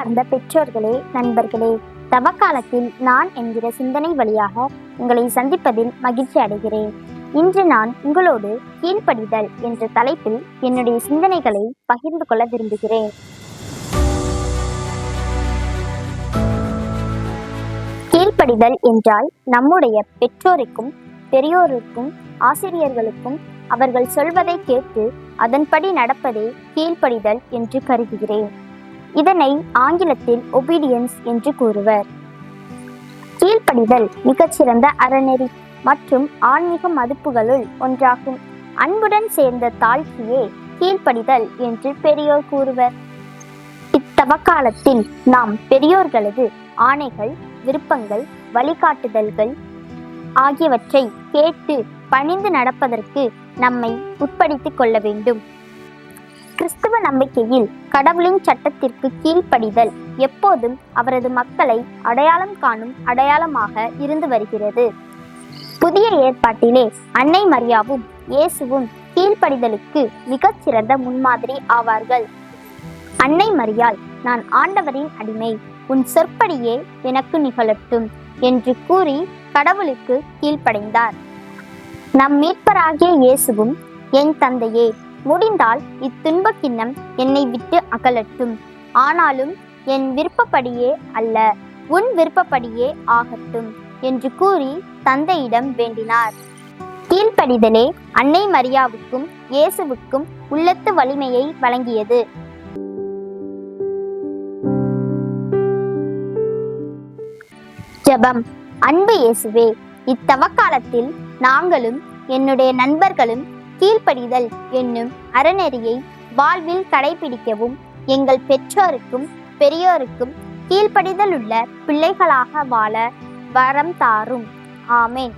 அன்பார்ந்த பெற்றோர்களே, நண்பர்களே, தவக்காலத்தில் நான் என்கிற சிந்தனை வழியாக உங்களை சந்திப்பதில் மகிழ்ச்சி அடைகிறேன். இன்று நான் உங்களோடு கீழ்ப்படிதல் என்ற தலைப்பில் என்னுடைய சிந்தனைகளை பகிர்ந்து கொள்ள விரும்புகிறேன். கீழ்ப்படிதல் என்றால் நம்முடைய பெற்றோருக்கும் பெரியோருக்கும் ஆசிரியர்களுக்கும் அவர்கள் சொல்வதை கேட்டு அதன்படி நடப்பதே கீழ்ப்படிதல் என்று கருதுகிறேன். இதனை ஆங்கிலத்தில் ஒபீடியன்ஸ் என்று கூறுவர். கீழ்ப்படிதல் மிகச்சிறந்த அறநெறி மற்றும் ஆன்மீக மதிப்புகளுள் ஒன்றாகும். அன்புடன் சேர்ந்த தாழ்ச்சியே கீழ்ப்படிதல் என்று பெரியோர் கூறுவர். இத்தவக்காலத்தில் நாம் பெரியோர்களது ஆணைகள், விருப்பங்கள், வழிகாட்டுதல்கள் ஆகியவற்றை கேட்டு பணிந்து நடப்பதற்கு நம்மை உட்படுத்திக் கொள்ள வேண்டும். கிறிஸ்துவ நம்பிக்கையில் கடவுளின் சட்டத்திற்கு கீழ்ப்படிதல் எப்போதும் அவரது மக்களை அடையாளம் காணும் அடையாளமாக இருந்து வருகிறது. புதிய ஏற்பாட்டிலே அன்னை மரியாவும் இயேசுவும் கீழ்ப்படிதலுக்கு மிகச்சிறந்த முன்மாதிரி ஆவார்கள். அன்னை மரியாள், நான் ஆண்டவரின் அடிமை, உன் சொற்படியே எனக்கு நிகழட்டும் என்று கூறி கடவுளுக்கு கீழ்ப்படைந்தார். நம் மீட்பராகிய இயேசுவும், என் தந்தையே, முடிந்தால் இத்துன்ப கிண்ணம் என்னை விட்டு அகலட்டும், ஆனாலும் என் விருப்பப்படியே அல்ல, உன் விருப்பப்படியே ஆகட்டும் என்று கூறி தந்தையிடம் வேண்டினார். கீழ்ப்படிதலே அன்னை மரியாவுக்கும் இயேசுவுக்கும் உள்ளத்து வலிமையை வழங்கியது. ஜெபம். அன்பு இயேசுவே, இத்தவக்காலத்தில் நாங்களும் என்னுடைய நண்பர்களும் கீழ்ப்படிதல் என்னும் அறநெறியை வாழ்வில் கடைபிடிக்கவும் எங்கள் பெற்றோருக்கும் பெரியோருக்கும் கீழ்ப்படிதலுள்ள பிள்ளைகளாக வாழ வரம் தாரும். ஆமென்.